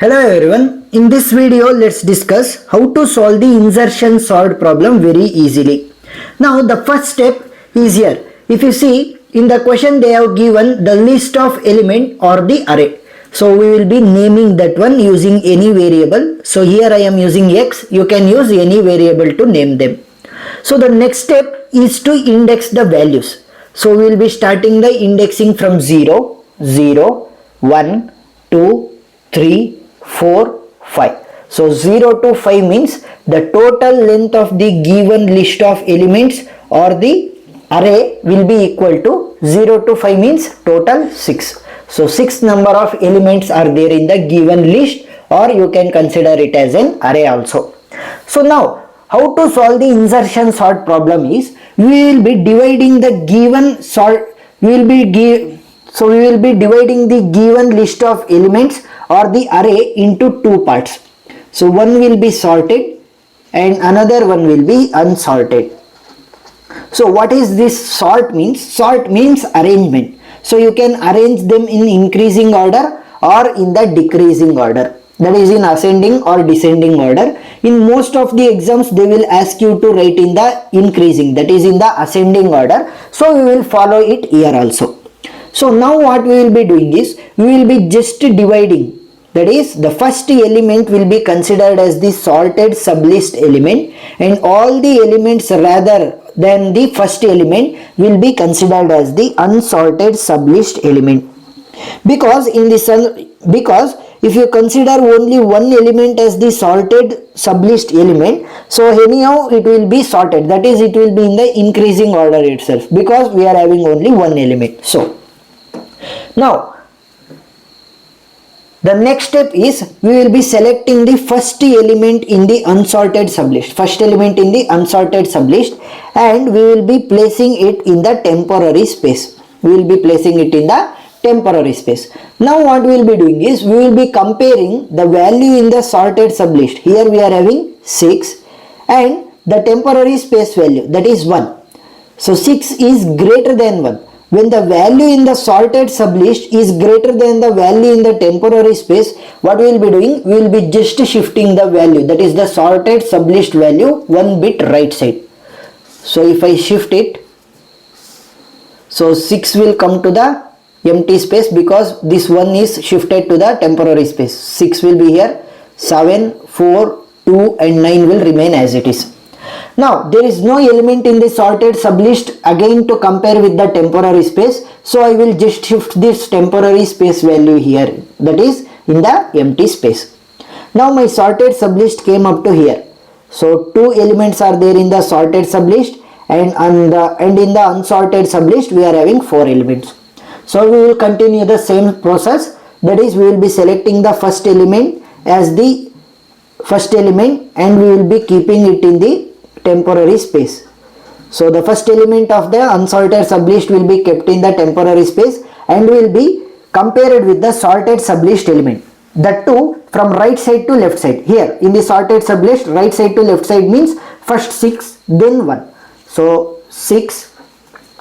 Hello everyone, in this video let's discuss how to solve the insertion sort problem very easily. Now the first step is here. If you see in the question they have given the list of element or the array. So we will be naming that one using any variable. So here I am using x, you can use any variable to name them. So the next step is to index the values. So we will be starting the indexing from 0, 0, 1, 2, 3, 4, 5. So 0 to 5 means the total length of the given list of elements or the array will be equal to 0 to 5 means total 6. So 6 number of elements are there in the given list, or you can consider it as an array also. So now how to solve the insertion sort problem is, we will be dividing the given sort, we will be dividing the given list of elements or the array into two parts. So one will be sorted and another one will be unsorted. So what is this sort means? Sort means arrangement. So you can arrange them in increasing order or in the decreasing order. That is in ascending or descending order. In most of the exams they will ask you to write in the increasing, that is in the ascending order. So we will follow it here also. So now what we will be doing is, we will be just dividing, that is the first element will be considered as the sorted sublist element and all the elements rather than the first element will be considered as the unsorted sublist element. Because if you consider only one element as the sorted sublist element, so anyhow it will be sorted, that is it will be in the increasing order itself, because we are having only one element. So now the next step is, we will be selecting the first element in the unsorted sublist, and we will be placing it in the temporary space. Now what we will be doing is, we will be comparing the value in the sorted sublist. Here we are having 6 and the temporary space value, that is 1. So 6 is greater than 1. When the value in the sorted sublist is greater than the value in the temporary space, what we will be doing? We will be just shifting the value, that is the sorted sublist value, one bit right side. So if I shift it, so 6 will come to the empty space because this one is shifted to the temporary space. 6 will be here, 7, 4, 2 and 9 will remain as it is. Now there is no element in the sorted sublist again to compare with the temporary space, so I will just shift this temporary space value here, that is in the empty space. Now my sorted sublist came up to here. So 2 elements are there in the sorted sublist and in the unsorted sublist we are having 4 elements. So we will continue the same process, that is we will be selecting the first element as the first element and we will be keeping it in the temporary space. So the first element of the unsorted sublist will be kept in the temporary space and will be compared with the sorted sublist element. That too from right side to left side. Here in the sorted sublist, right side to left side means first 6 then 1. So 6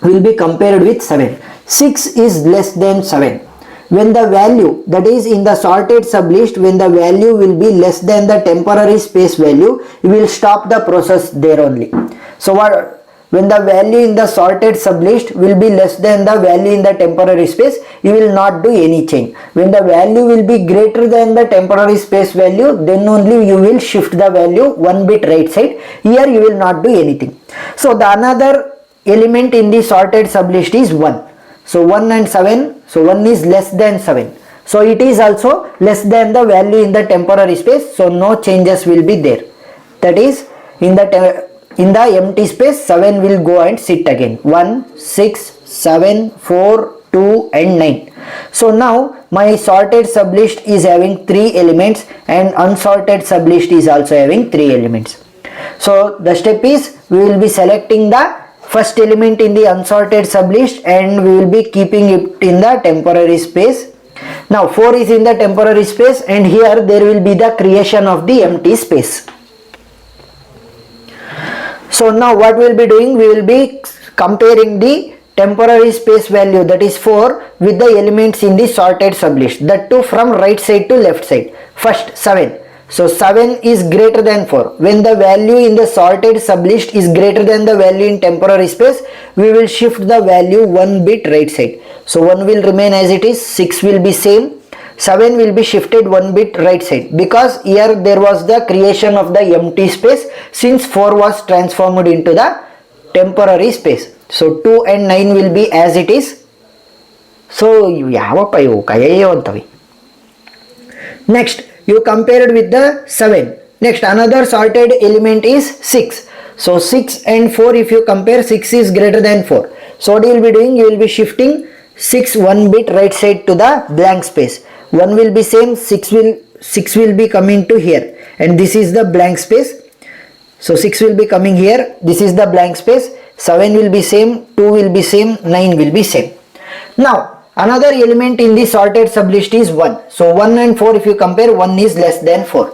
will be compared with 7. 6 is less than 7. When the value, that is in the sorted sublist, when the value will be less than the temporary space value, you will stop the process there only. So when the value in the sorted sublist will be less than the value in the temporary space, you will not do any change. When the value will be greater than the temporary space value, then only you will shift the value one bit right side. Here you will not do anything. So the another element in the sorted sublist is 1. So 1 and 7, so 1 is less than 7. So it is also less than the value in the temporary space, so no changes will be there. That is in the empty space 7 will go and sit again. 1, 6, 7, 4, 2 and 9. So now my sorted sublist is having 3 elements and unsorted sublist is also having 3 elements. So the step is, we will be selecting the first element in the unsorted sublist and we will be keeping it in the temporary space. Now 4 is in the temporary space and here there will be the creation of the empty space. So now what we will be doing, we will be comparing the temporary space value, that is 4, with the elements in the sorted sublist, that too from right side to left side. First 7. So 7 is greater than 4. When the value in the sorted sublist is greater than the value in temporary space, we will shift the value 1 bit right side. So 1 will remain as it is, 6 will be same, 7 will be shifted 1 bit right side, because here there was the creation of the empty space since 4 was transformed into the temporary space. So 2 and 9 will be as it is. So ಯಾವಪ್ಪ ಇವು ಕೈಯೋ ಅಂತವೆ. Next you compared with the 7. Next another sorted element is 6. So 6 and 4, if you compare, 6 is greater than 4. So what you will be doing, you will be shifting 6 1 bit right side to the blank space. 1 will be same, 6 will be coming to here, and this is the blank space. So 6 will be coming here, this is the blank space. 7 will be same, 2 will be same, 9 will be same. Now another element in the sorted sublist is 1. So 1 and 4, if you compare, 1 is less than 4.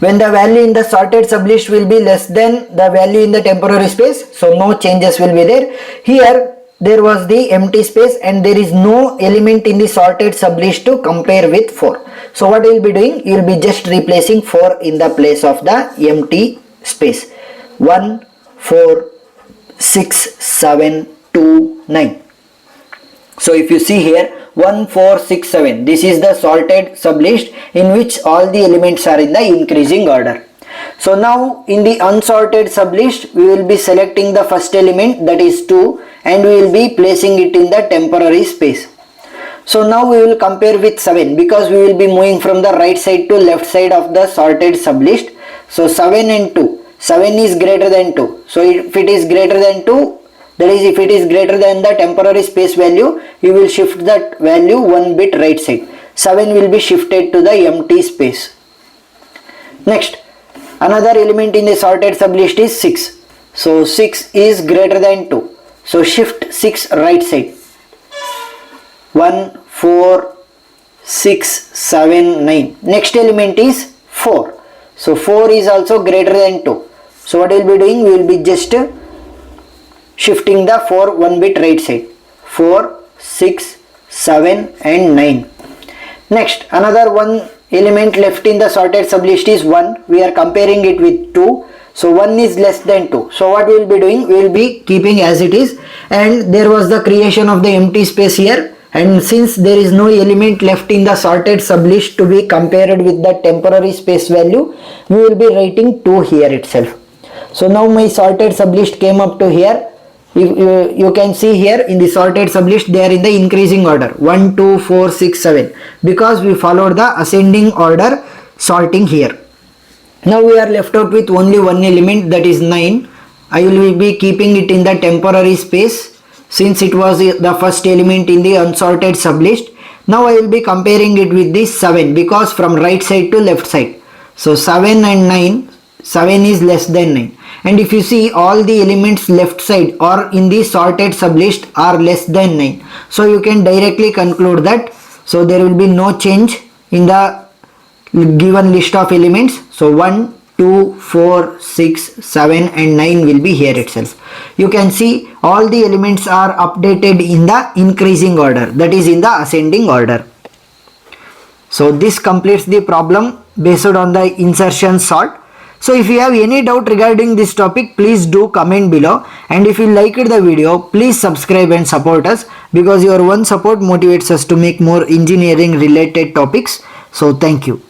When the value in the sorted sublist will be less than the value in the temporary space, so no changes will be there. Here there was the empty space and there is no element in the sorted sublist to compare with 4. So what you will be doing, you will be just replacing 4 in the place of the empty space. 1 4 6 7 2 9. So if you see here, 1 4 6 7, this is the sorted sublist in which all the elements are in the increasing order. So now in the unsorted sublist, we will be selecting the first element, that is 2, and we will be placing it in the temporary space. So now we will compare with 7, because we will be moving from the right side to left side of the sorted sublist. So 7 and 2, 7 is greater than 2. So if it is greater than 2, that is if it is greater than the temporary space value, you will shift that value 1 bit right side. 7 will be shifted to the empty space. Next another element in the sorted sublist is 6. So 6 is greater than 2. So shift 6 right side. 1 4 6 7 9. Next element is 4. So 4 is also greater than 2. So what we will be doing, we will be just shifting the 4 1 bit right side. 4 6 7 and 9. Next another one element left in the sorted sublist is 1. We are comparing it with 2. So 1 is less than 2. So what we will be doing, we will be keeping as it is, and there was the creation of the empty space here, and since there is no element left in the sorted sublist to be compared with the temporary space value, we will be writing 2 here itself. So now my sorted sublist came up to here. You can see here in the sorted sublist, they are in the increasing order, 1 2 4 6 7, because we followed the ascending order sorting here. Now we are left out with only one element, that is 9. I will be keeping it in the temporary space since it was the first element in the unsorted sublist. Now I will be comparing it with this 7, because from right side to left side. So 7 and 9, 7 is less than 9. And if you see, all the elements left side or in the sorted sublist are less than 9. So you can directly conclude that, so there will be no change in the given list of elements. So 1 2 4 6 7 and 9 will be here itself. You can see all the elements are updated in the increasing order, that is in the ascending order. So this completes the problem based on the insertion sort. So if you have any doubt regarding this topic, please do comment below, and if you liked the video, please subscribe and support us, because your one support motivates us to make more engineering related topics. So thank you.